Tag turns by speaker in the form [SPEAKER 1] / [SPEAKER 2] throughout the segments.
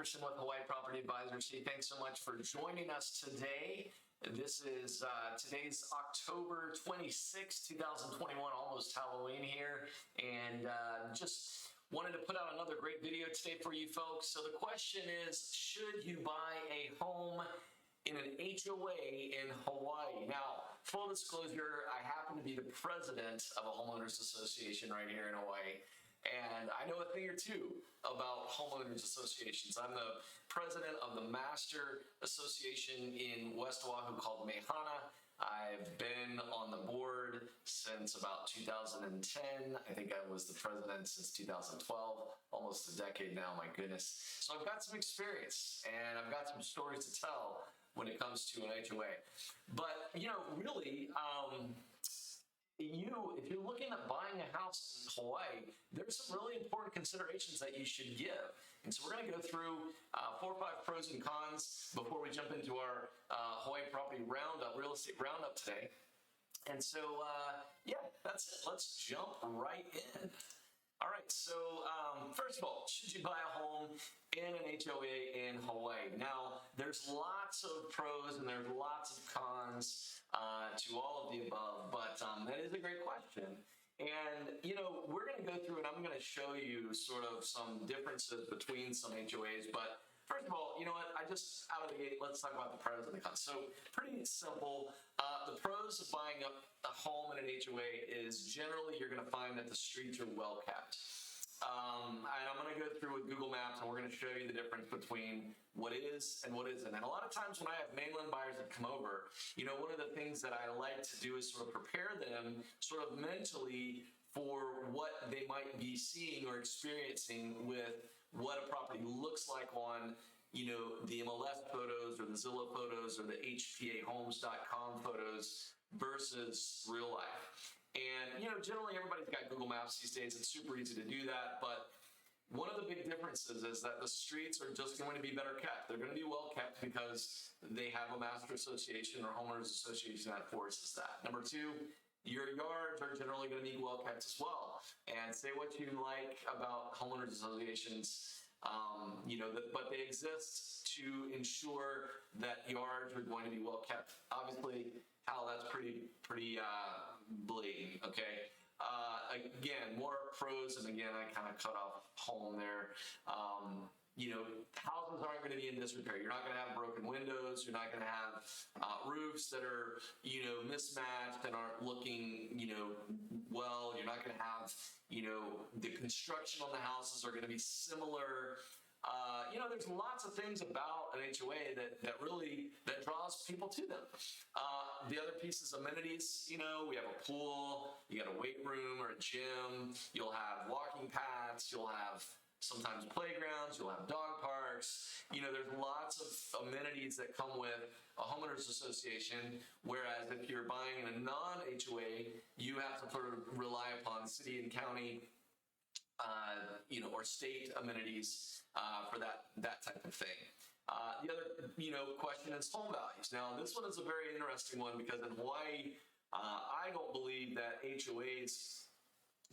[SPEAKER 1] Wilkerson with Hawaii Property Advisors. Thanks so much for joining us today. This is today's October 26, 2021, almost Halloween here, and just wanted to put out another great video today for you folks. So the question is, should you buy a home in an HOA in Hawaii? Now, full disclosure, I happen to be the president of a homeowners association right here in Hawaii. And I know a thing or two about homeowners associations. I'm the president of the Master Association in West Oahu called Moana. I've been on the board since about 2010. I think I was the president since 2012, almost a decade now, my goodness. So I've got some experience and I've got some stories to tell when it comes to an HOA. But, really, if you're looking at buying a house in Hawaii, there's some really important considerations that you should give. And so we're going to go through 4 or 5 pros and cons before we jump into our Hawaii property roundup, real estate roundup today. And so, that's it. Let's jump right in. All right, so first of all, should you buy a home in an HOA in Hawaii? Now, there's lots of pros and there's lots of cons to all of the above, but that is a great question. And, we're going to go through and I'm going to show you sort of some differences between some HOAs, but first of all, you know what? Out of the gate, let's talk about the pros and the cons. So pretty simple. The pros of buying a home in an HOA is generally you're going to find that the streets are well kept. And I'm going to go through with Google Maps and we're going to show you the difference between what is and what isn't. And a lot of times when I have mainland buyers that come over, one of the things that I like to do is sort of prepare them sort of mentally for what they might be seeing or experiencing with what a property looks like on, the MLS photos or the Zillow photos or the HPAhomes.com photos versus real life. And, generally everybody's got Google Maps these days. It's super easy to do that. But one of the big differences is that the streets are just going to be better kept. They're going to be well kept because they have a master association or homeowners association that forces that. Number 2, your yards are generally going to be well kept as well. And say what you like about homeowners associations, but they exist to ensure that yards are going to be well kept. Obviously, Hal, that's pretty blatant, okay? Again, more pros, and again, I kind of cut off home there. Houses aren't going to be in disrepair. You're not going to have broken windows. You're not going to have roofs that are, mismatched and aren't looking, well. You're not going to have, the construction on the houses are going to be similar. There's lots of things about an HOA that draws people to them. The other piece is amenities. We have a pool, you got a weight room or a gym, you'll have walking paths, you'll have sometimes playgrounds, you'll have dog parks. There's lots of amenities that come with a homeowners association, whereas if you're buying in a non-HOA, you have to sort of rely upon city and county or state amenities for that type of thing. The other, question is home values. Now, this one is a very interesting one because in Hawaii, I don't believe that HOAs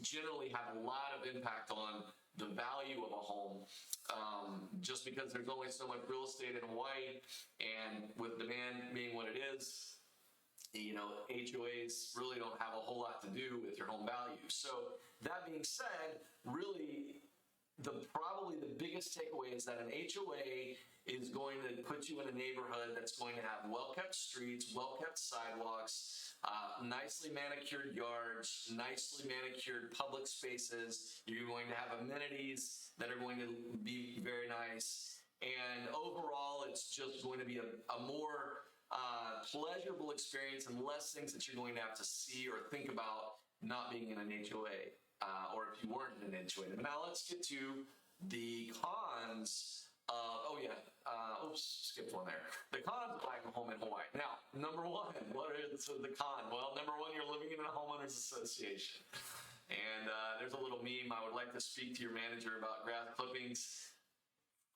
[SPEAKER 1] generally have a lot of impact on the value of a home, just because there's only so much real estate in Hawaii, and with demand being what it is, HOAs really don't have a whole lot to do with your home value. So that being said, really, probably the biggest takeaway is that an HOA is going to put you in a neighborhood that's going to have well-kept streets, well-kept sidewalks, nicely manicured yards, nicely manicured public spaces. You're going to have amenities that are going to be very nice. And overall, it's just going to be a more pleasurable experience and less things that you're going to have to see or think about not being in an HOA, or if you weren't in an HOA. Now let's get to the cons. Skipped one there. The cons of buying a home in Hawaii. Now, number 1, what are the cons? Well, number 1, you're living in a homeowners association. And there's a little meme. I would like to speak to your manager about grass clippings.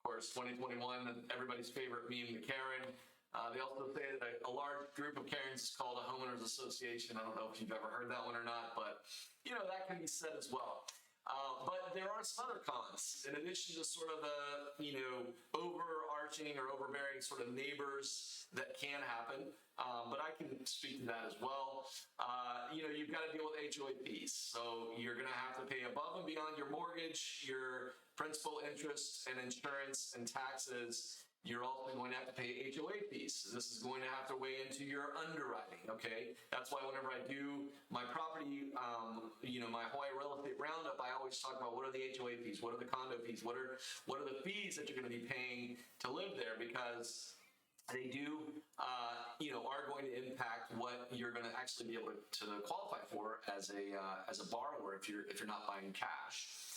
[SPEAKER 1] Of course, 2021, everybody's favorite meme, the Karen. They also say that a large group of Karens is called a homeowners association. I don't know if you've ever heard that one or not, but that can be said as well. But there are some other cons, in addition to sort of the, overarching or overbearing sort of neighbors that can happen. But I can speak to that as well. You've got to deal with HOA fees. So you're going to have to pay above and beyond your mortgage, your principal, interest, and insurance and taxes. You're also going to have to pay HOA fees. So this is going to have to weigh into your underwriting, okay? That's why whenever I do my property, my Hawaii real estate roundup, I always talk about what are the HOA fees, what are the condo fees, what are the fees that you're going to be paying to live there, because they do, are going to impact what you're going to actually be able to qualify for as a borrower if you're not buying cash.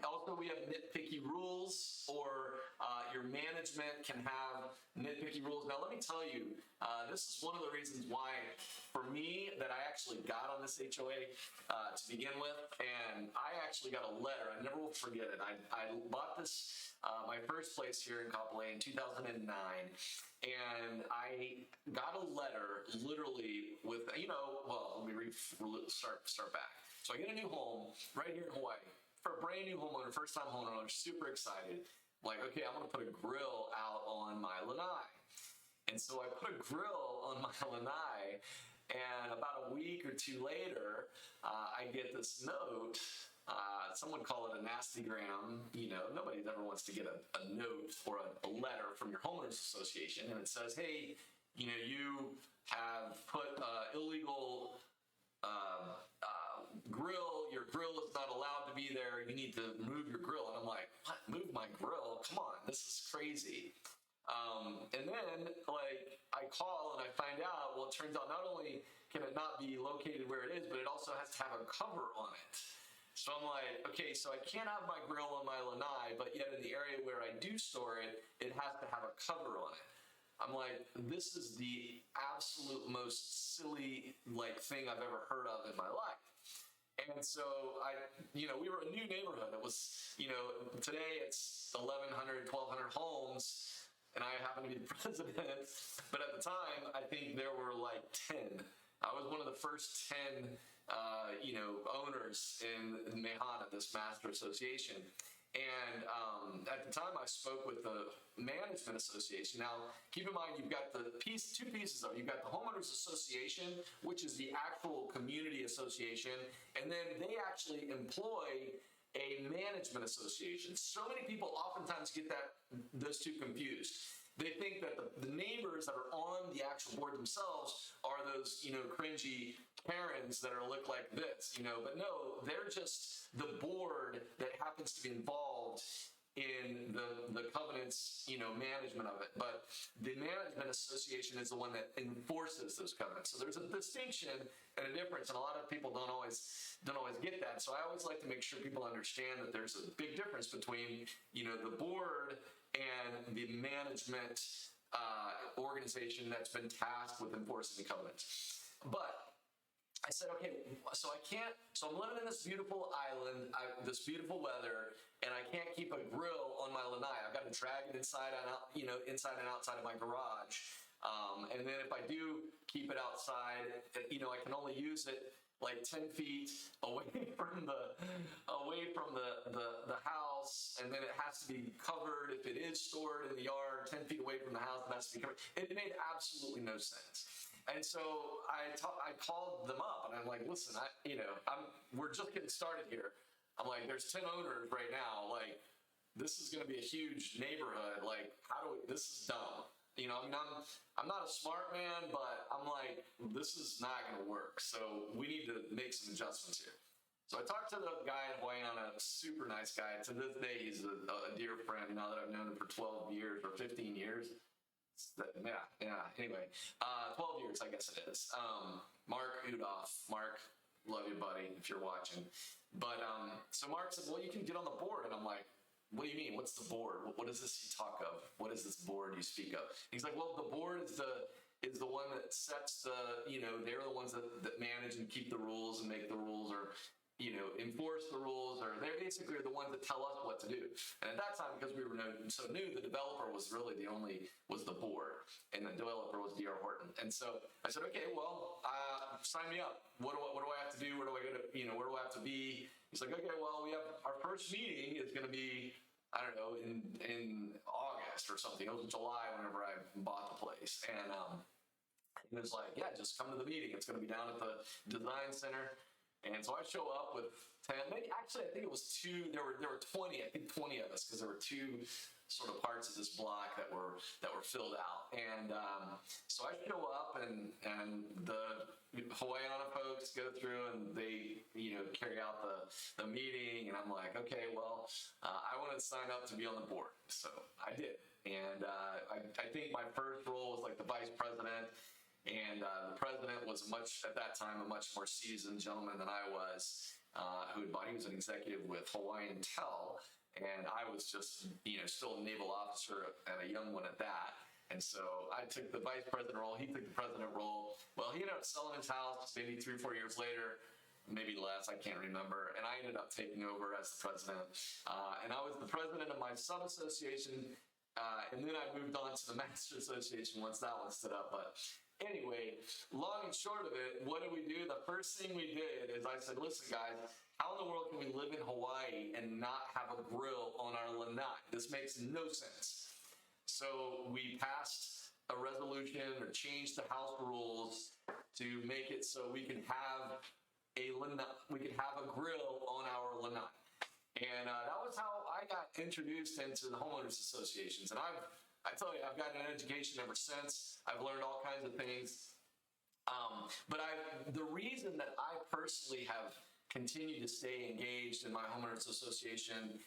[SPEAKER 1] Also, we have nitpicky rules, or your management can have nitpicky rules. Now, let me tell you, this is one of the reasons why, for me, that I actually got on this HOA to begin with, and I actually got a letter. I never will forget it. I bought this, my first place here in Kapolei in 2009, and I got a letter literally with, let me start back. So I get a new home right here in Hawaii. For a brand new homeowner, first time homeowner, super excited. Like, okay, I'm gonna put a grill out on my lanai. And so I put a grill on my lanai, and about a week or two later, I get this note. Some would call it a nasty gram. Nobody ever wants to get a note or a letter from your homeowners association, and it says, hey, you have put illegal grill, your grill is not allowed to be there, you need to move your grill. And I'm like, what, move my grill? Come on, this is crazy. And then I call and I find out, well, it turns out not only can it not be located where it is, but it also has to have a cover on it. So I'm like, okay, so I can't have my grill on my lanai, but yet in the area where I do store it, it has to have a cover on it. I'm like, this is the absolute most silly thing I've ever heard of in my life. And so we were a new neighborhood. It was, today it's 1,100, 1,200 homes, and I happen to be the president. But at the time, I think there were 10. I was one of the first 10, owners in Moana, this master association. And at the time, I spoke with the management association. Now, keep in mind, you've got two pieces of it. You've got the homeowners association, which is the actual community association, and then they actually employ a management association. So many people oftentimes get those two confused. They think that the neighbors that are on the actual board themselves are those, cringy Karens that look like this, but no, they're just the board that happens to be involved in the covenants, management of it. But the management association is the one that enforces those covenants. So there's a distinction and a difference, and a lot of people don't always get that. So I always like to make sure people understand that there's a big difference between, the board and the management organization that's been tasked with enforcing the covenants. But I said, okay, so I'm living in this beautiful island, this beautiful weather, and I can't keep a grill on my lanai. I've got to drag it inside and out, inside and outside of my garage. And then if I do keep it outside, I can only use it 10 feet away from the house, and then it has to be covered. If it is stored in the yard 10 feet away from the house, it has to be covered. It made absolutely no sense. And so I called them up, and I'm like, listen, we're just getting started here. I'm like, there's 10 owners right now. This is going to be a huge neighborhood. This is dumb. I'm not a smart man, but I'm like, this is not going to work. So we need to make some adjustments here. So I talked to the guy in Hawaii, a super nice guy. To this day, he's a dear friend now that I've known him for 12 years or 15 years. Yeah. Anyway, 12 years, I guess it is. Mark Udoff. Mark, love you, buddy, if you're watching. But so Mark said, well, you can get on the board. And I'm like, what do you mean? What's the board? What is this you talk of? What is this board you speak of? He's like, well, the board is the one that sets they're the ones that manage and keep the rules and make the rules, or enforce the rules, or they're basically the ones that tell us what to do. And at that time, because we were so new, the developer was really was the board, and the developer was the D.R. Horton. And so I said, okay, well, sign me up. What do I have to do? Where do I go to, where do I have to be? He's like, okay, well, we have our first meeting is going to be, I don't know, in August or something. It was in July whenever I bought the place. And he was like, yeah, just come to the meeting. It's going to be down at the design center. And so I show up with 10, maybe actually I think it was 2, there were 20, I think 20 of us, because there were 2 sort of parts of this block that were filled out. And so I show up and the Hawaiiana folks go through and they, carry out the meeting, and I'm like, okay, well, I want to sign up to be on the board. So I did. And I think my first role was like the vice president. And the president was at that time, a much more seasoned gentleman than I was, he was an executive with Hawaiian Tel, and I was just, still a naval officer and a young one at that. And so I took the vice president role, he took the president role. Well, he ended up selling his house maybe 3 or 4 years later, maybe less, I can't remember. And I ended up taking over as the president. And I was the president of my sub-association, and then I moved on to the master association once that one stood up. But anyway, long and short of it, what did we do? The first thing we did is I said, listen, guys, how in the world can we live in Hawaii and not have a grill on our lanai? This makes no sense. So we passed a resolution or changed the house rules to make it so we can have a grill on our lanai. And that was how I got introduced into the homeowners associations. And I tell you, I've gotten an education ever since. I've learned all kinds of things. But the reason that I personally have continued to stay engaged in my homeowners association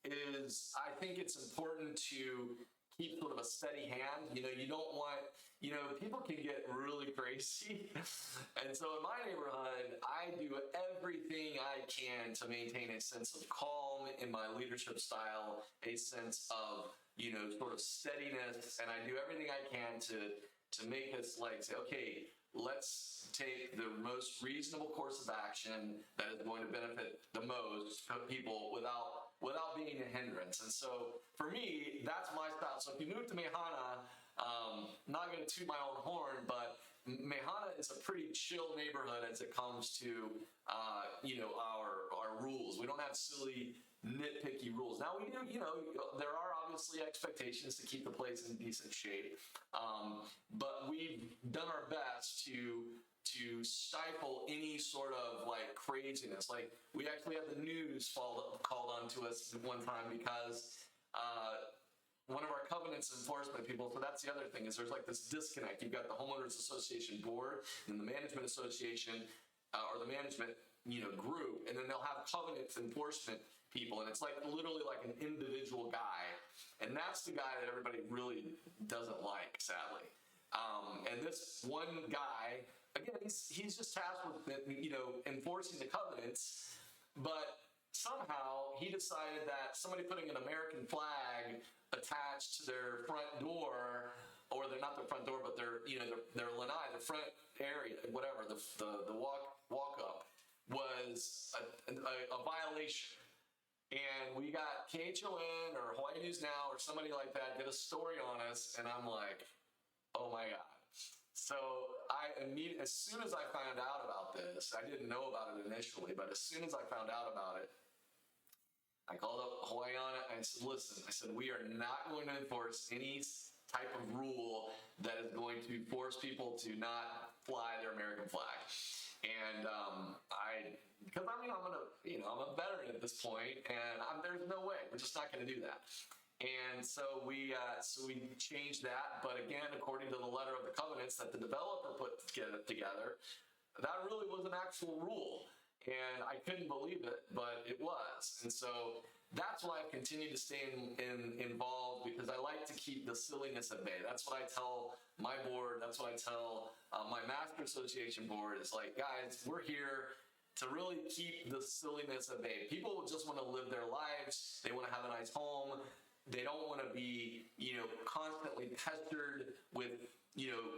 [SPEAKER 1] is I think it's important to keep sort of a steady hand. You don't want, people can get really crazy. And so in my neighborhood, I do everything I can to maintain a sense of calm in my leadership style, a sense of, sort of steadiness. And I do everything I can to make us say, okay, let's take the most reasonable course of action that is going to benefit the most people without being a hindrance. And so for me, that's my style. So if you move to Moana, not going to toot my own horn, but Moana is a pretty chill neighborhood as it comes to, our rules. We don't have silly nitpicky rules. Now we do, there are obviously expectations to keep the place in decent shape, but we've done our best to stifle any sort of craziness. We actually had the news called on to us one time because one of our covenants enforcement people, so that's the other thing, is there's this disconnect. You've got the homeowners association board and the management association, or the management group, and then they'll have covenants enforcement people, and it's literally an individual guy, and that's the guy that everybody really doesn't like, sadly. And this one guy, again, he's just tasked with enforcing the covenants, but somehow he decided that somebody putting an American flag attached to their front door, or they're not their front door, but their lanai, the front area, whatever, the walk up, was a violation. And we got KHON or Hawaii News Now or somebody like that did a story on us, and I'm like, oh my God. So as soon as I found out about this, I didn't know about it initially, but as soon as I found out about it, I called up Hawaiiana and I said, listen, we are not going to enforce any type of rule that is going to force people to not fly their American flag. And because I'm a veteran at this point, and there's no way, we're just not going to do that. And so we changed that, but again, according to the letter of the covenants that the developer put together, that really was an actual rule. And I couldn't believe it, but it was. And so that's why I've continued to stay involved, because I like to keep the silliness at bay. That's what I tell my board. That's what I tell my master association board. It's guys, we're here to really keep the silliness at bay. People just want to live their lives. They want to have a nice home. They don't want to be, constantly pestered with,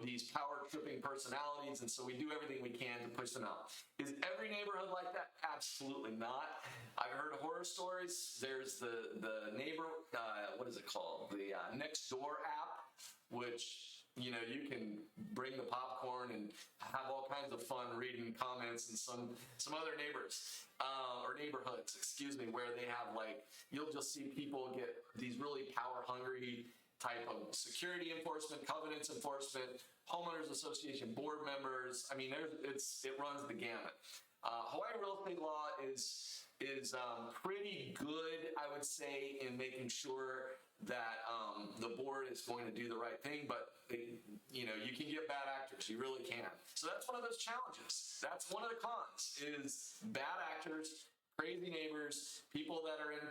[SPEAKER 1] these power tripping personalities. And so we do everything we can to push them out. Is every neighborhood like that? Absolutely not. I've heard horror stories. There's the neighbor, what is it called? The Next Door app, which, you can bring the popcorn and have all kinds of fun reading comments and some other neighbors or neighborhoods, excuse me, where they have like, you'll just see people get these really power hungry type of security enforcement, covenants enforcement, homeowners association board members. I mean, it runs the gamut. Hawaii real estate law is pretty good, I would say, in making sure that the board is going to do the right thing, but you can get bad actors. You really can. So that's one of those challenges. That's one of the cons is bad actors, crazy neighbors, people that are in,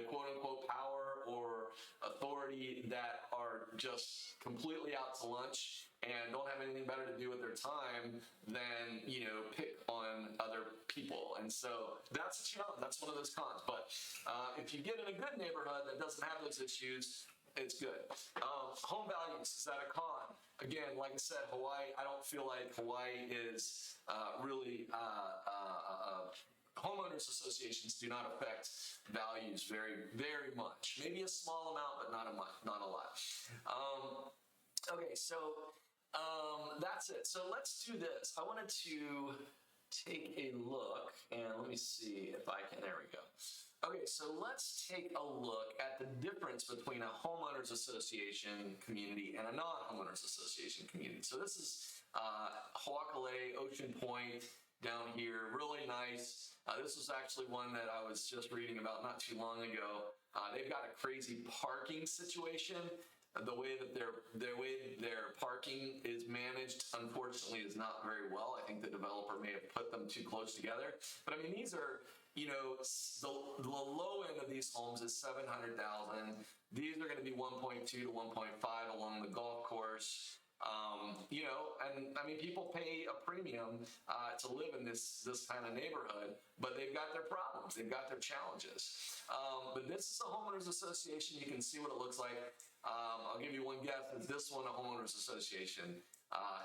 [SPEAKER 1] quote unquote power or authority that are just completely out to lunch and don't have anything better to do with their time than, pick on other people. And so that's a challenge. That's one of those cons. But if you get in a good neighborhood that doesn't have those issues, it's good. Home values, is that a con? Again, like I said, Hawaii, I don't feel like Hawaii is really homeowners associations do not affect values very, very much. Maybe a small amount, but not a lot. Okay, so that's it. So let's do this. I wanted to take a look, and let me see if I can. There we go. Okay, so let's take a look at the difference between a homeowners association community and a non-homeowners association community. So this is Hoakale, Ocean Point down here, really nice. This was actually one that I was just reading about not too long ago. They've got a crazy parking situation. The way that their parking is managed, unfortunately, is not very well. I think the developer may have put them too close together. But I mean, these are, the low end of these homes is $700,000. These are going to be 1.2 to 1.5 along the golf course. And I mean, people pay a premium to live in this kind of neighborhood, but they've got their problems, they've got their challenges. But this is a homeowners association. You can see what it looks like. I'll give you one guess. Is this one a homeowners association?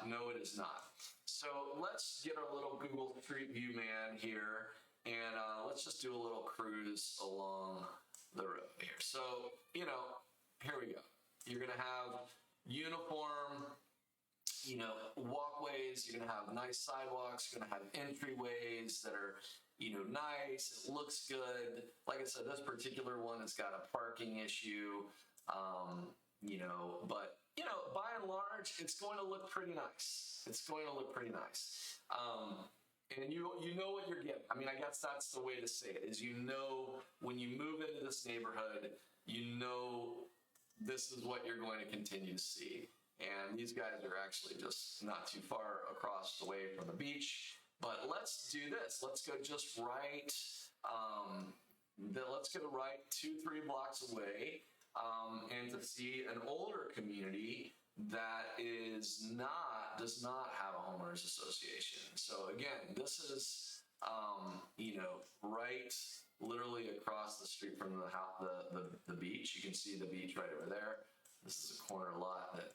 [SPEAKER 1] No, it is not. So let's get our little Google Street View man here, and let's just do a little cruise along the road here. So, here we go. You're going to have uniform, walkways. You're going to have nice sidewalks. You're going to have entryways that are, nice. It looks good. Like I said, this particular one has got a parking issue, but, by and large, it's going to look pretty nice. It's going to look pretty nice. And you know what you're getting. I mean, I guess that's the way to say it, is when you move into this neighborhood, this is what you're going to continue to see. And these guys are actually just not too far across the way from the beach. But let's do this. Let's go just right. Let's go right 2-3 blocks away, and to see an older community that does not have a homeowners association. So again, this is right literally across the street from the beach. You can see the beach right over there. This is a corner lot that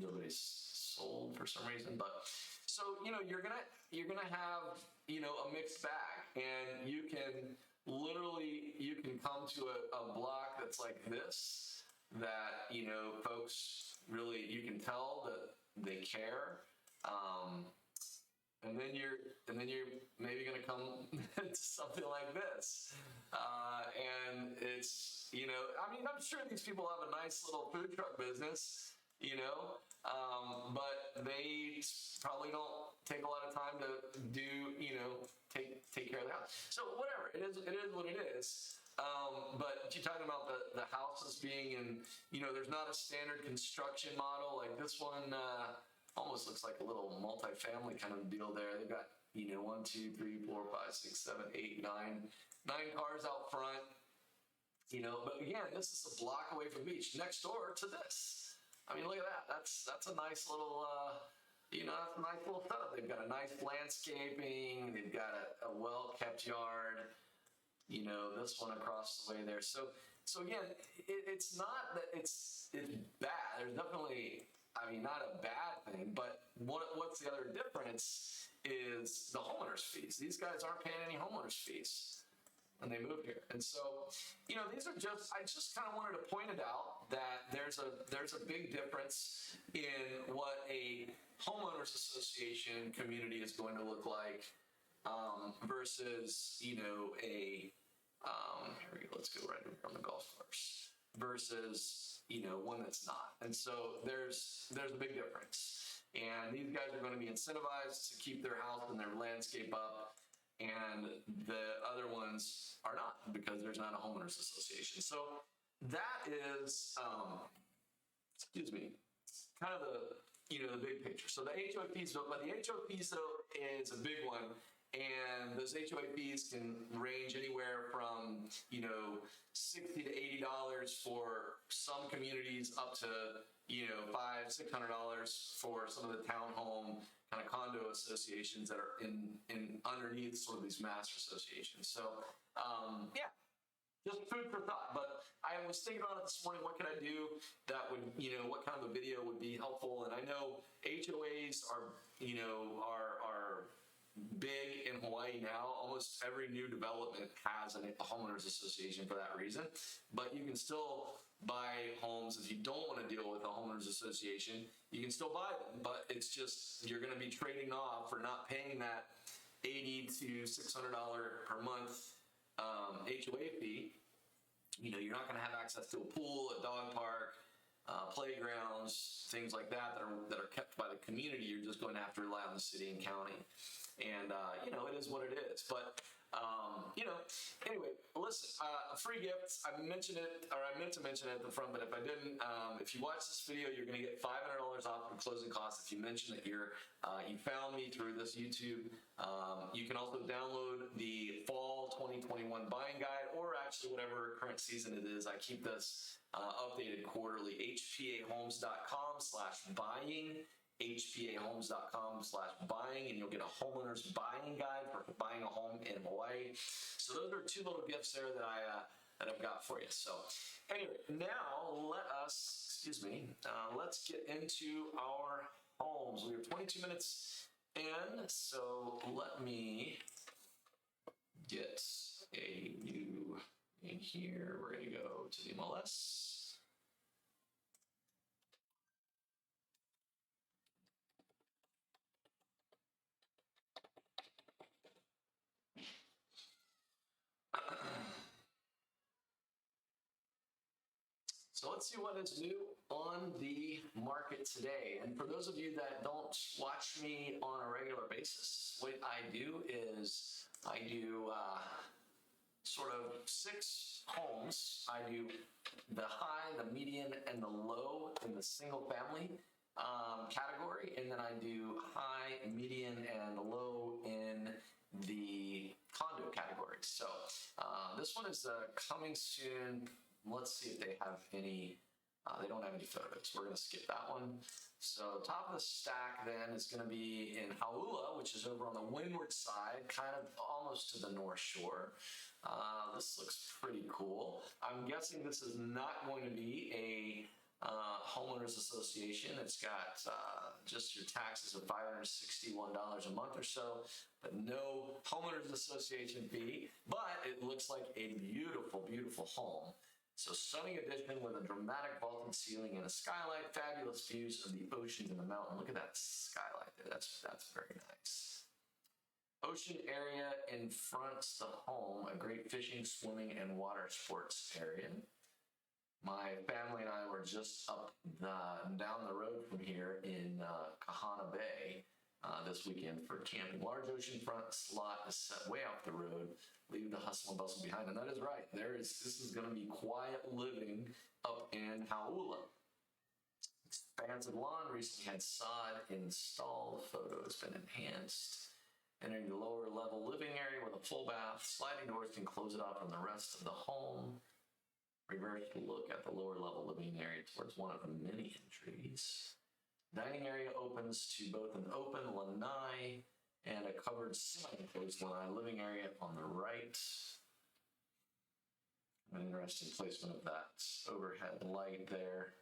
[SPEAKER 1] nobody's sold for some reason, but so you're gonna have a mixed bag, and you can come to a block that's like this, that folks really, you can tell that they care, and then you're maybe gonna come to something like this, and it's I mean, I'm sure these people have a nice little food truck business, but they probably don't take a lot of time to do, take care of the house. So whatever, it is what it is. But you're talking about the houses being in, there's not a standard construction model. Like this one almost looks like a little multi-family kind of deal there. They've got, 1, 2, 3, 4, 5, 6, 7, 8, 9 cars out front. But again, this is a block away from the beach, next door to this. I mean, look at that. That's a nice little, that's a nice little setup. They've got a nice landscaping. They've got a well-kept yard. This one across the way there. So again, it's not that it's bad. There's definitely, not a bad thing. But what's the other difference is the homeowners fees. These guys aren't paying any homeowners fees when they move here. And so, these are I just kind of wanted to point it out. that there's a big difference in what a homeowners association community is going to look like versus, you know, a here we go. Let's go right over on the golf course versus, you know, one that's not. And so there's a big difference. And these guys are going to be incentivized to keep their house and their landscape up, and the other ones are not because there's not a homeowners association. So that is, excuse me, kind of the, you know, the big picture. So the HOA fees, but the HOA fees though is a big one. And those HOA fees can range anywhere from, you know, $60 to $80 for some communities, up to, you know, $500-$600 for some of the townhome kind of condo associations that are in underneath sort of these master associations. So yeah, just food for thought. But I was thinking about it this morning. What can I do that would, you know, what kind of a video would be helpful? And I know HOAs are, you know, are big in Hawaii now. Almost every new development has a homeowners association for that reason. But you can still buy homes if you don't want to deal with a homeowners association. You can still buy them, but it's just you're going to be trading off for not paying that $80 to $600 per month HOA fee. You know, you're not going to have access to a pool, a dog park, playgrounds, things like that that are kept by the community. You're just going to have to rely on the city and county. And, you know, it is what it is. But, you know, anyway, listen, a free gift. I mentioned it, or I meant to mention it at the front, but if I didn't, if you watch this video, you're going to get $500 off your closing costs if you mention that you found me through this YouTube. You can also download the fall 2021 buying guide, or actually whatever current season it is. I keep this updated quarterly. hpahomes.com/buying. hpahomes.com/buying, and you'll get a homeowner's buying guide for buying a home in Hawaii. So those are two little gifts there that I've got for you. So anyway, now let's get into our homes. We are 22 minutes in, so let me get a new in here. We're going to go to the MLS. So let's see what is new on the market today. And for those of you that don't watch me on a regular basis, what I do is I do sort of 6 homes. I do the high, the median, and the low in the single family category. And then I do high, median, and low in the condo category. So this one is coming soon. Let's see if they have any, they don't have any photos. We're going to skip that one. So top of the stack then is going to be in Honolulu, which is over on the windward side, kind of almost to the North Shore. This looks pretty cool. I'm guessing this is not going to be a homeowners association. It's got just your taxes of $561 a month or so, but no homeowners association fee. But it looks like a beautiful, beautiful home. So stunning addition with a dramatic vaulted ceiling and a skylight, fabulous views of the ocean and the mountain. Look at that skylight there. That's very nice. Ocean area in front of the home, a great fishing, swimming, and water sports area. My family and I were just up down the road from here in Kahana Bay this weekend for camping. Large oceanfront slot is set way off the road. Leave the hustle and bustle behind. And that is right. This is going to be quiet living up in Honolulu. Expansive lawn, recently had sod installed. Photo has been enhanced. Entering the lower level living area with a full bath. Sliding doors can close it off from the rest of the home. Reverse look at the lower level living area towards one of the many entries. Dining area opens to both an open lanai and a covered semi-enclosed lanai. Living area on the right. An interesting placement of that overhead light there.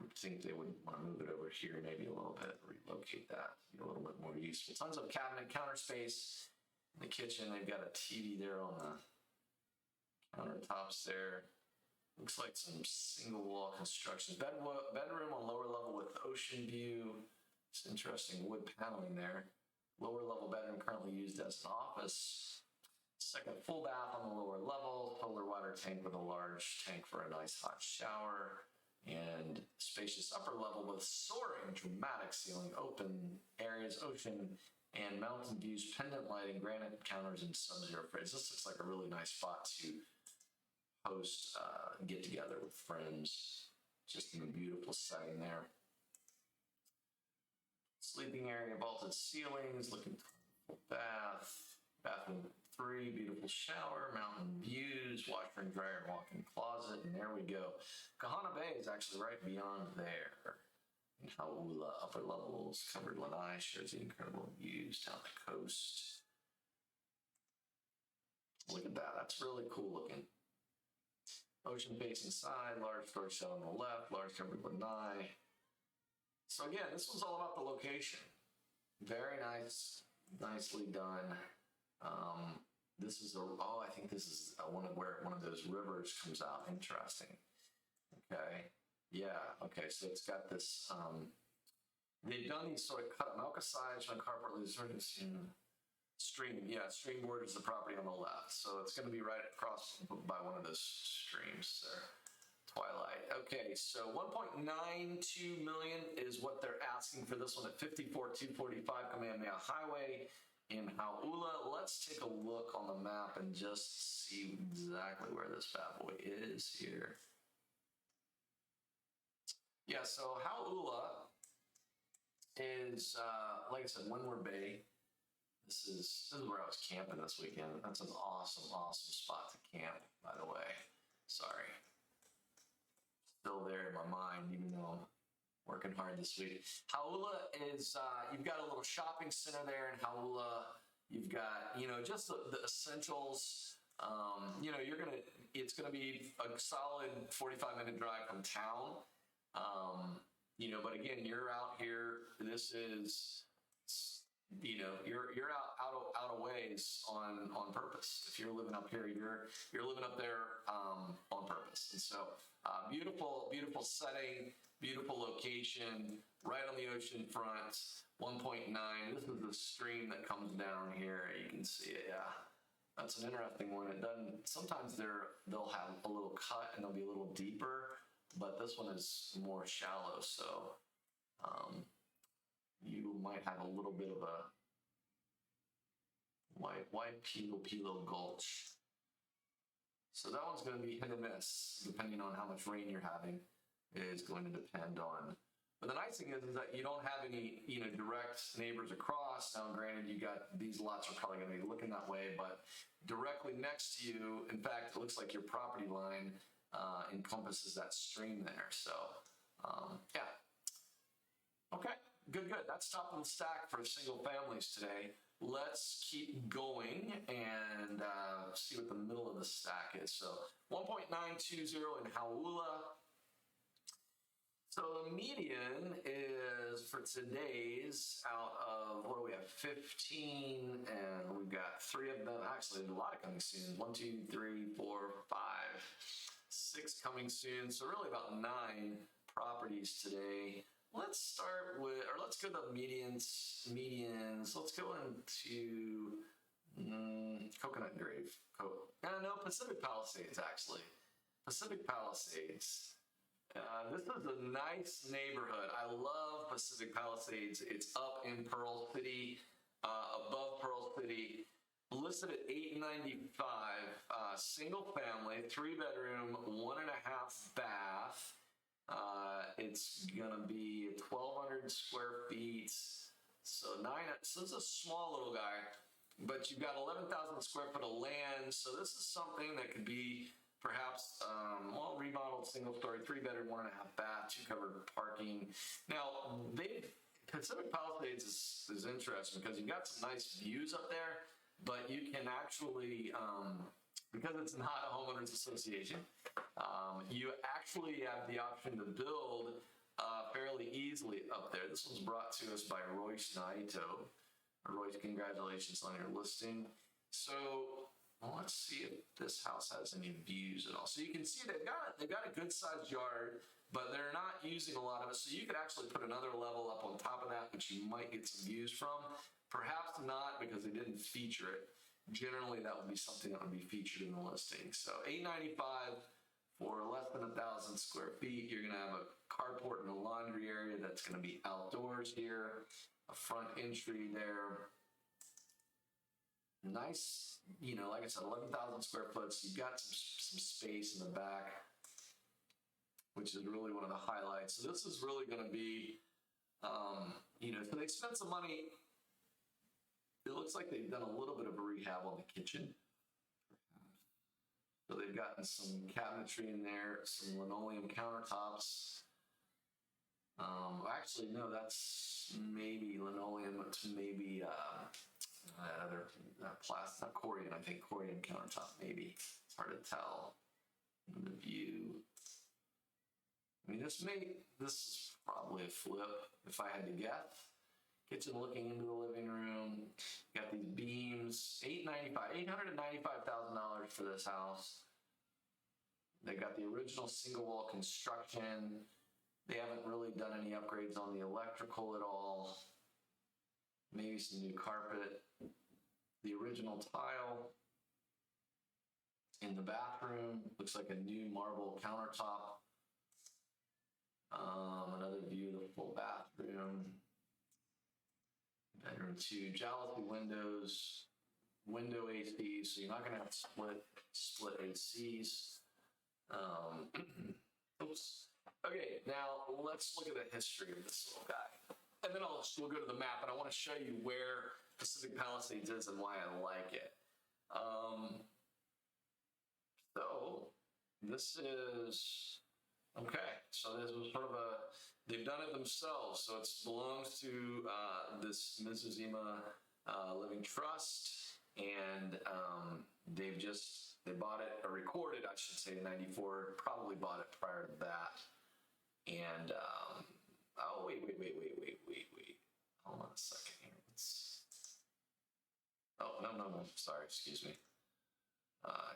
[SPEAKER 1] I think they would want to move it over here maybe a little bit, relocate that, be a little bit more useful. Tons of cabinet counter space in the kitchen. They've got a TV there on the countertops there. Looks like some single wall construction. Bedroom on lower level with ocean view. It's interesting wood paneling there. Lower level bedroom currently used as an office. Second full bath on the lower level. Solar water tank with a large tank for a nice hot shower. And spacious upper level with soaring dramatic ceiling, open areas, ocean, and mountain views, pendant lighting, granite counters, and sub-zero fridge. This looks like a really nice spot to host get together with friends. Just in a beautiful setting there. Sleeping area, vaulted ceilings, looking full bath, bathroom 3, beautiful shower, mountain views, washer and dryer, walk-in closet, and there we go. Kahana Bay is actually right beyond there. And Hauula, upper levels, covered lanai, shares the incredible views down the coast. Look at that, that's really cool looking. Ocean facing side, large storage shed on the left, large covered lanai. So again, this was all about the location. Very nice, nicely done. This is I think this is one of those rivers comes out. Interesting. Okay. Yeah. Okay. So it's got this. They've done these sort of cut Malka sides on carpet stream. Yeah, stream borders the property on the left. So it's going to be right across by one of those streams there. Twilight. Okay, so 1.92 million is what they're asking for this one at 54,245 Kamehameha Highway in Hauula. Let's take a look on the map and just see exactly where this bad boy is here. Yeah, so Hauula is, like I said, Windward Bay. This is where I was camping this weekend. That's an awesome, awesome spot to camp, by the way. Sorry. Still there in my mind, even though I'm working hard this week. Hauula is, you've got a little shopping center there in Hauula. You've got, just the essentials. It's gonna be a solid 45-minute drive from town. But again, you're out here. This is, you're out of ways on purpose. If you're living up here, you're living up there on purpose. And so beautiful setting, beautiful location, right on the ocean front. 1.9. This is the stream that comes down here. You can see it. Yeah, that's an interesting one. It doesn't. Sometimes they'll have a little cut and they'll be a little deeper, but this one is more shallow. So you might have a little bit of a white Pilo Gulch. So that one's going to be hit and miss, depending on how much rain you're having. It is going to depend on. But the nice thing is that you don't have any, direct neighbors across. Now, granted, these lots are probably going to be looking that way, but directly next to you, in fact, it looks like your property line encompasses that stream there. So, yeah. Okay. Good. That's top of the stack for single families today. Let's keep going and see what the middle of the stack is. So 1.920 in Hauula. So the median is for today's out of, what do we have, 15, and we've got 3 of them. Actually, there's a lot of coming soon. 1, 2, 3, 4, 5, 6 coming soon. So really about 9 properties today. Let's go to the medians. Let's go into Coconut Grove. No, Pacific Palisades, actually. Pacific Palisades. This is a nice neighborhood. I love Pacific Palisades. It's up in Pearl City, above Pearl City. Listed at $895, single family, 3-bedroom, 1.5 bath. It's gonna be 1,200 square feet. So it's a small little guy, but you've got 11,000 square foot of land. So this is something that could be perhaps, remodeled single story, 3-bedroom, 1.5 bath, 2 covered parking. Now, Pacific Palisades is interesting because you've got some nice views up there, but you can actually, because it's not a homeowners association, you actually have the option to build fairly easily up there. This was brought to us by Royce Naito. Royce, congratulations on your listing. So Well, let's see if this house has any views at all. So you can see they've got a good sized yard, but they're not using a lot of it. So you could actually put another level up on top of that, which you might get some views from. Perhaps not, because they didn't feature it. Generally, that would be something that would be featured in the listing. So $895 for less than 1,000 square feet. You're gonna have a carport and a laundry area that's gonna be outdoors here. A front entry there. Nice, like I said, 11,000 square foot. So you've got some space in the back, which is really one of the highlights. So this is really going to be, so they spent some money. It looks like they've done a little bit of a rehab on the kitchen. So they've gotten some cabinetry in there, some linoleum countertops. Actually, no, that's maybe linoleum. It's maybe that other plastic, not Corian. I think Corian countertop. Maybe it's hard to tell. The view. I mean, this is probably a flip if I had to guess. Kitchen looking into the living room. Got these beams. $895,000 for this house. They got the original single wall construction. They haven't really done any upgrades on the electrical at all. Maybe some new carpet. The original tile in the bathroom. Looks like a new marble countertop. Another view of the full bathroom. Bedroom 2, jalousie windows, window ACs, so you're not going to have split ACs. Oops. Okay, now let's look at the history of this little guy. And then we'll go to the map, and I want to show you where Pacific Palisades is and why I like it. So this is, okay, so this was sort of they've done it themselves. So it belongs to this Mrs. Zima Living Trust, and they bought it, or recorded, I should say, in '94, probably bought it prior to that. And, oh, wait. Hold on a second here. No. Sorry, excuse me. I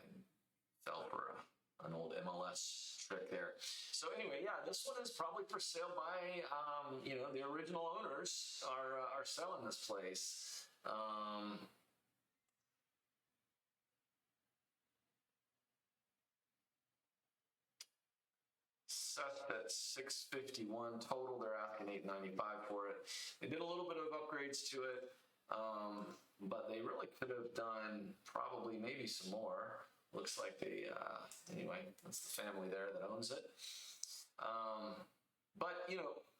[SPEAKER 1] fell for an old MLS trick there. So anyway, yeah, this one is probably for sale by, the original owners are selling this place. Set at $651 total. They're asking $895 for it. They did a little bit of upgrades to it, but they really could have done probably maybe some more. Looks like they, anyway, that's the family there that owns it. But,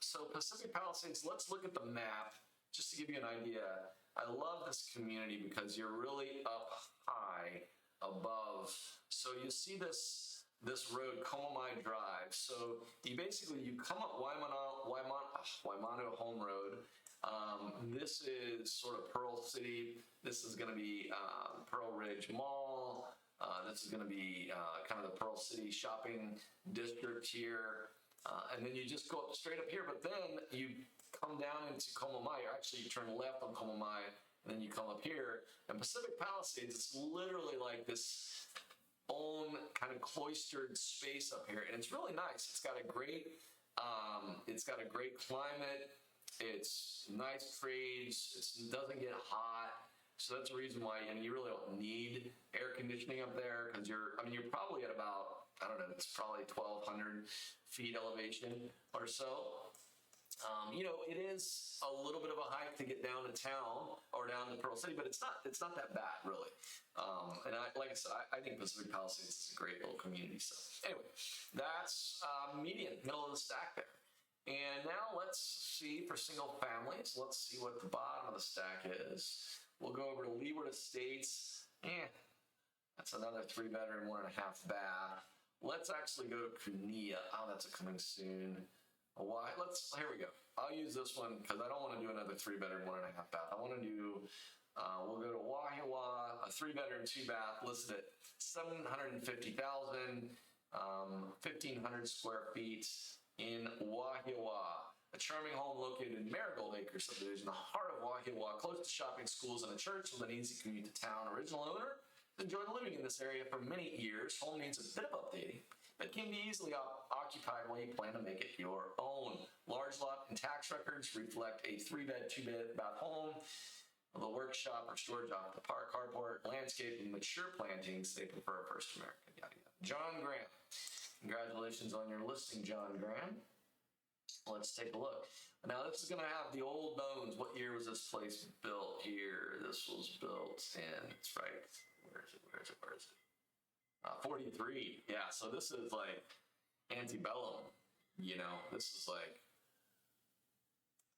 [SPEAKER 1] so Pacific Palisades, let's look at the map just to give you an idea. I love this community because you're really up high above. So you see this road, Komomai Drive. So you come up Waimanu Home Road. This is sort of Pearl City. This is going to be Pearl Ridge Mall. This is going to be kind of the Pearl City shopping district here. And then you just go up straight up here, but then you come down into Komomai, or actually you turn left on Komomai, and then you come up here. And Pacific Palisades, it's literally like this own kind of cloistered space up here, and it's really nice. It's got a great climate. It's nice trades. It doesn't get hot, so that's the reason why. And you really don't need air conditioning up there, because you're probably at about, I don't know, it's probably 1,200 feet elevation or so. It is a little bit of a hike to get down to town or down to Pearl City, but it's not that bad, really. And like I said, I think Pacific Palisades is a great little community. So anyway, that's median, middle of the stack there. And now let's see for single families. Let's see what the bottom of the stack is. We'll go over to Leeward Estates. That's another 3-bedroom, 1.5 bath. Let's actually go to Kunia. Oh, that's coming soon. Why? Here we go. I'll use this one because I don't want to do another 3-bedroom, 1.5 bath. I want to do, we'll go to Wahiawa, a 3-bedroom, 2-bath, listed at $750,000, 1,500 square feet in Wahiawa. A charming home located in Marigold Acres subdivision, the heart of Wahiawa, close to shopping, schools, and a church with an easy commute to town. Original owner, Enjoyed living in this area for many years. Home needs a bit of updating, but can be easily occupied while you plan to make it your own. Large lot and tax records reflect a 3-bed, 2-bath home. The workshop or storage off the park, carport, landscape, and mature plantings. They prefer First American. Yada yada. John Graham. Congratulations on your listing, John Graham. Let's take a look. Now this is going to have the old bones. What year was this place built here? This was built in, it's right, where is it? 43. Yeah, so this is like antebellum, you know, this is like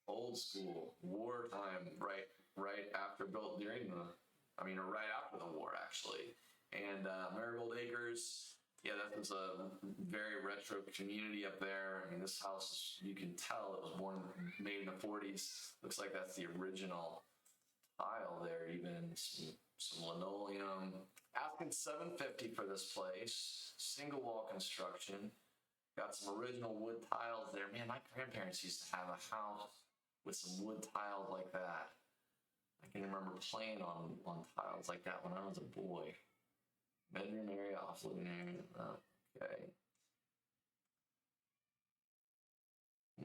[SPEAKER 1] old school, wartime, right after built during the, or right after the war actually. And Marigold Acres, yeah, that was a very retro community up there. I mean, this house, you can tell it was made in the 40s. Looks like that's the original tile there, even some linoleum. Asking $750 for this place. Single wall construction. Got some original wood tiles there. Man, my grandparents used to have a house with some wood tiles like that. I can remember playing on tiles like that when I was a boy. Bedroom area, off living area.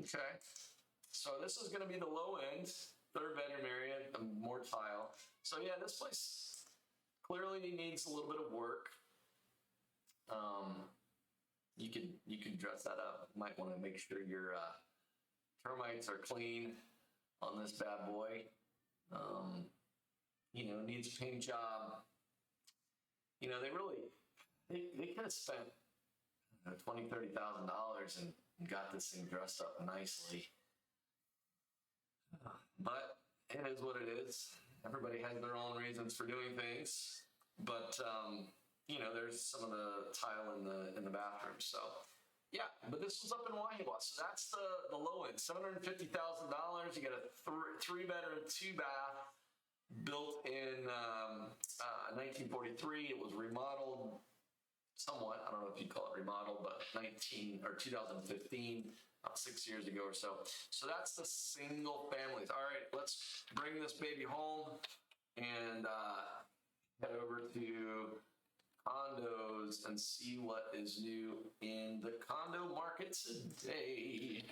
[SPEAKER 1] Okay. So this is going to be the low end, 3rd bedroom area, more tile. So yeah, this place clearly needs a little bit of work. You can dress that up. Might want to make sure your termites are clean on this bad boy. Needs a paint job. They could have spent $20,000-$30,000 and got this thing dressed up nicely. But it is what it is. Everybody has their own reasons for doing things. But there's some of the tile in the bathroom. So yeah, but this was up in Wahiawa. So that's the low end, $750,000. You get a 3-bedroom, 2-bath. Built in 1943. It was remodeled somewhat. I don't know if you'd call it remodeled, but 2015, about 6 years ago or so. So that's the single families. All right, let's bring this baby home and head over to condos and see what is new in the condo market today.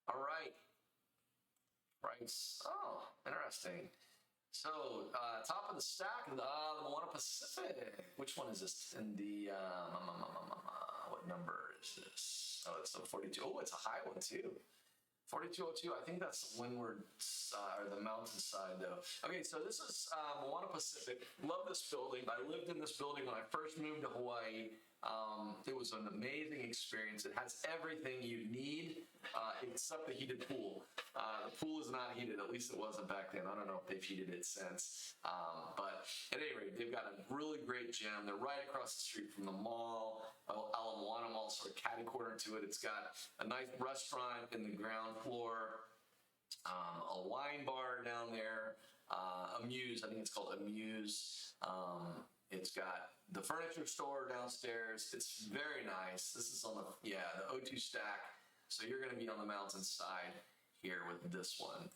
[SPEAKER 1] All right. Price. Oh, interesting. So, top of the stack, the Moana Pacific. Which one is this? In the, what number is this? Oh, it's the 42. Oh, it's a high one too. 4202. I think that's windward side, or the mountainside though. Okay, so this is Moana Pacific. Love this building. I lived in this building when I first moved to Hawaii. It was an amazing experience. It has everything you need except the heated pool. The pool is not heated, at least it wasn't back then. I don't know if they've heated it since. But at any rate, they've got a really great gym. They're right across the street from the mall, Ala Moana Mall, sort of catty corner to it. It's got a nice restaurant in the ground floor, a wine bar down there, Amuse, I think it's called Amuse. It's got the furniture store downstairs. It's very nice. This is on the O2 stack. So you're going to be on the mountainside here with this one.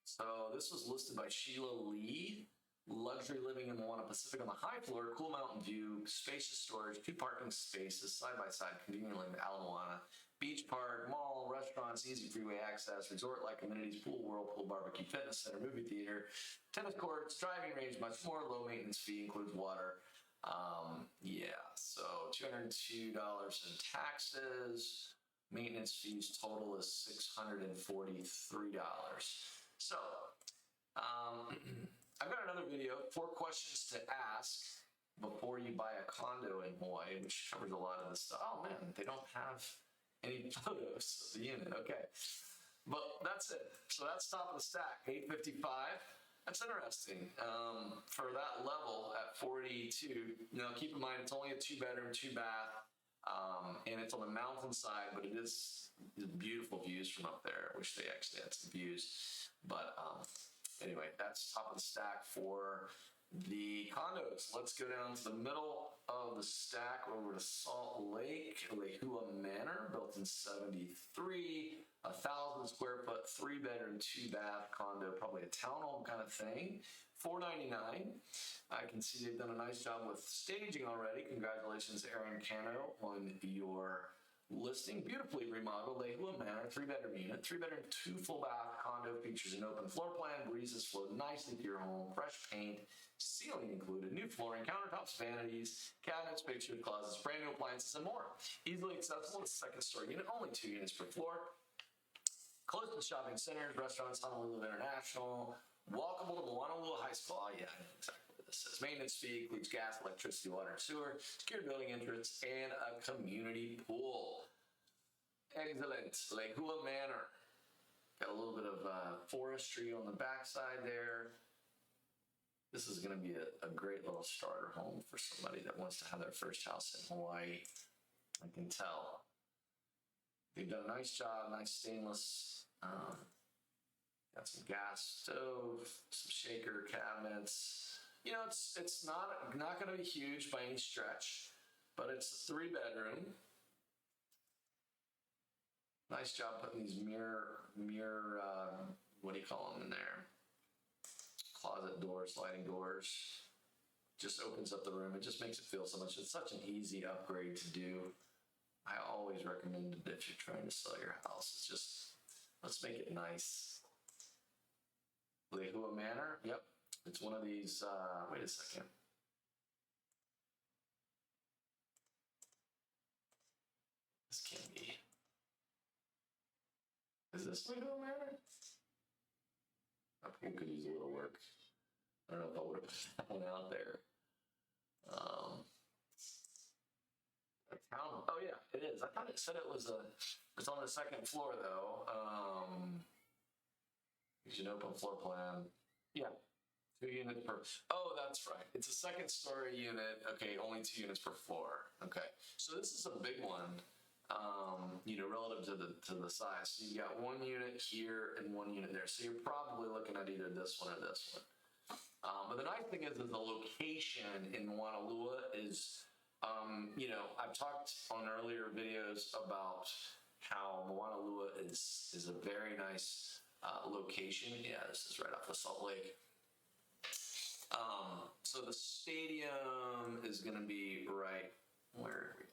[SPEAKER 1] So this was listed by Sheila Lee. Luxury living in Moana Pacific on the high floor, cool mountain view, spacious storage, 2 parking spaces, side by side, conveniently in Ala Moana. Beach park, mall, restaurants, easy freeway access, resort-like amenities, pool, whirlpool, barbecue, fitness center, movie theater, tennis courts, driving range, much more. Low maintenance fee, includes water. So $202 in taxes. Maintenance fees total is $643. So, I've got another video, 4 questions to ask before you buy a condo in Hawaii, which covers a lot of this stuff. Oh man, they don't have any photos of the unit. Okay, but that's it. So that's top of the stack, $855. That's interesting. For that level at 42. Now keep in mind it's only a 2-bedroom, 2-bath, and it's on the mountainside, but it is beautiful views from up there. I wish they actually had some views, but anyway, that's top of the stack for the condos. Let's go down to the middle of the stack over to Salt Lake, Lehua Manor, built in 73, a 1,000 square foot, 3-bedroom, 2-bath condo, probably a townhome kind of thing. $499. I can see they've done a nice job with staging already. Congratulations, Aaron Cano, on your listing. Beautifully remodeled, HOA Manor, 3-bedroom unit, 3-bedroom, 2 full bath condo, features an open floor plan, breezes flow nicely through your home, fresh paint, ceiling included, new flooring, countertops, vanities, cabinets, pictures, closets, brand new appliances, and more. Easily accessible, it's a second story unit, only 2 units per floor. Close to shopping centers, restaurants, Honolulu International, walkable to Moana High School. Oh yeah, I know exactly what this is. Maintenance fee includes gas, electricity, water, and sewer, secured building entrance, and a community pool. Excellent. HOA Manor. Got a little bit of forestry on the backside there. This is going to be a great little starter home for somebody that wants to have their first house in Hawaii. I can tell. They've done a nice job, nice stainless. Got some gas stove, some shaker cabinets. You know, it's not going to be huge by any stretch, but it's a 3-bedroom. Nice job putting these mirror, what do you call them in there? Closet doors, sliding doors. Just opens up the room. It just makes it feel so much. It's such an easy upgrade to do. I always recommend it if you're trying to sell your house. It's just, let's make it nice. HOA Manor, yep. It's one of these, wait a second. This can't be. Is this HOA Manor? I probably could use a little work. I don't know if I would have put that one out there. Oh yeah, it is. I thought it said it's on the second floor though. You should open floor plan. Yeah, 2 units per. Oh, that's right. It's a second story unit. Okay, only 2 units per floor. Okay, so this is a big one. You know, relative to the size. So you got 1 unit here and 1 unit there. So you're probably looking at either this one or this one. But the nice thing is that the location in Honolulu is, you know, I've talked on earlier videos about how Honolulu is a very nice location. Yeah, this is right off of Salt Lake. So the stadium is going to be right where are we at?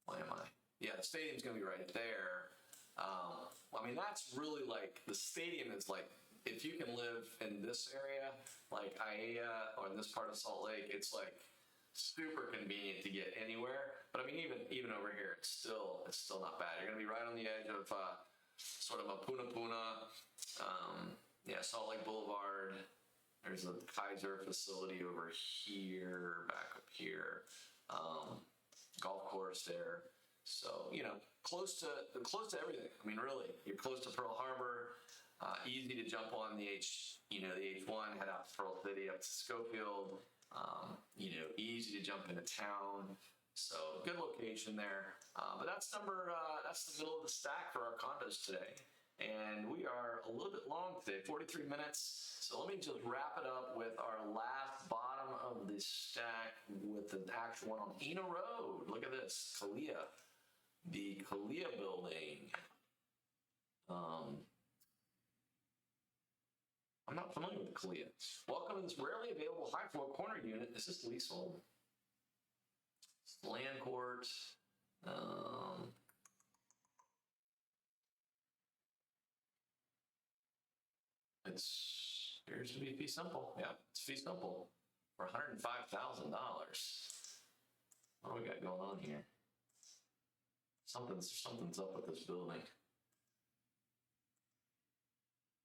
[SPEAKER 1] Why am I? Yeah, the stadium's going to be right there. I mean, that's really like, the stadium is like, if you can live in this area, like Aiea or in this part of Salt Lake, it's like super convenient to get anywhere. But I mean, even over here, it's still not bad. You're gonna be right on the edge of sort of a Puna Puna, yeah, Salt Lake Boulevard. There's a Kaiser facility over here, back up here, golf course there. So you know, close to everything. I mean, really, you're close to Pearl Harbor. Easy to jump on the H1, head out to Pearl City, up to Schofield. You know, easy to jump into town. So good location there. But that's the middle of the stack for our condos today. And we are a little bit long today, 43 minutes. So let me just wrap it up with our last bottom of the stack with the actual one on Ina Road. Look at this, Kalia. The Kalia building. I'm not familiar with Kalia. Welcome to this rarely available high floor corner unit. Is this leasehold? Land court. It appears to be fee simple. Yeah, it's fee simple for $105,000. What do we got going on here? Something's up with this building.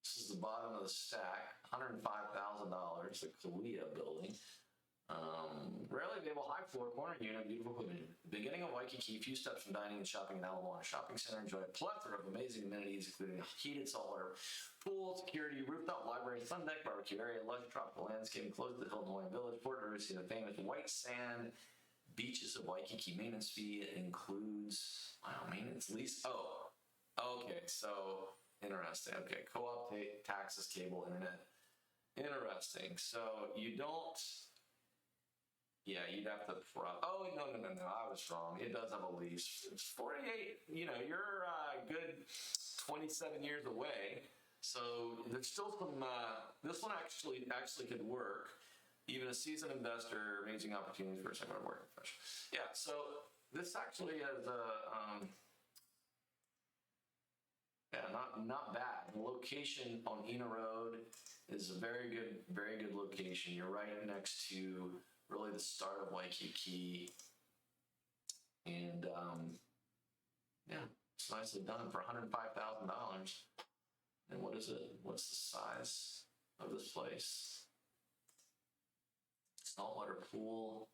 [SPEAKER 1] This is the bottom of the stack, $105,000, the Kalia building. Rarely available high floor corner unit, beautiful community. Beginning of Waikiki, few steps from dining and shopping in Moana Shopping Center. Enjoy a plethora of amazing amenities, including a heated saltwater pool, security, rooftop library, sun deck, barbecue area, lush tropical landscape, close to the Hilton Hawaiian Village, Port Diversity, the famous white sand beaches of Waikiki. Maintenance fee includes, wow, maintenance lease. Oh, okay, so interesting. Okay, co-op taxes, cable, internet. Interesting. So you don't. Yeah, you'd have to. Oh no! I was wrong. It does have a lease. It's 48. You know, you're good 27 years away. So there's still some, this one actually could work. Even a seasoned investor, amazing opportunities for a similar work profession. Yeah, so this actually is not bad. The location on Ina Road is a very good location. You're right next to really the start of Waikiki. And yeah, it's nicely done for $105,000. And what is it? What's the size of this place? Saltwater pool.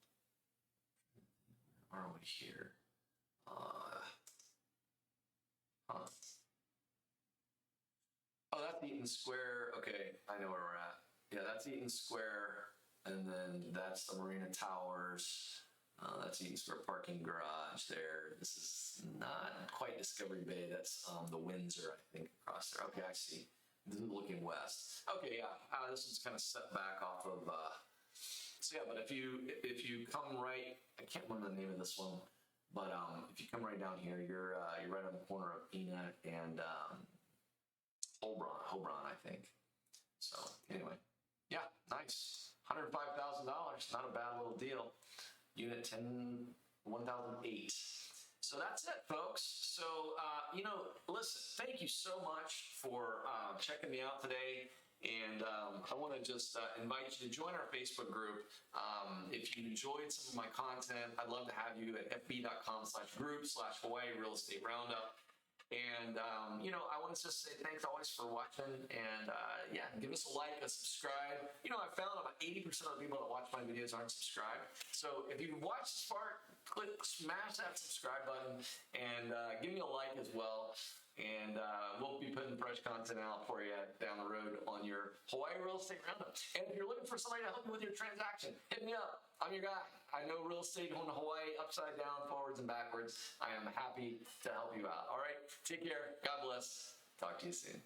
[SPEAKER 1] Where are we here? Oh, that's Eaton Square. Okay, I know where we're at. Yeah, that's Eaton Square, and then that's the Marina Towers. That's Eaton Square parking garage there. This is not quite Discovery Bay. That's the Windsor, I think, across there. Okay, I see. This is looking west. Okay, yeah. This is kind of set back off of. So yeah, but if you come right, I can't remember the name of this one, but if you come right down here, you're right on the corner of Ina and Hobron, I think. So anyway, yeah, nice. $105,000, not a bad little deal. Unit 1008. So that's it, folks. So, listen, thank you so much for checking me out today. And I want to just invite you to join our Facebook group. If you enjoyed some of my content, I'd love to have you at fb.com/group/Hawaii Real Estate Roundup. And, I want to just say thanks always for watching. And, give us a like, a subscribe. I found about 80% of the people that watch my videos aren't subscribed. So if you watch this part, smash that subscribe button and give me a like as well. And we'll be putting fresh content out for you down the road on your Hawaii Real Estate Roundup. And if you're looking for somebody to help you with your transaction, hit me up. I'm your guy. I know real estate on Hawaii, upside down, forwards and backwards. I am happy to help you out. All right, take care. God bless. Talk to you soon.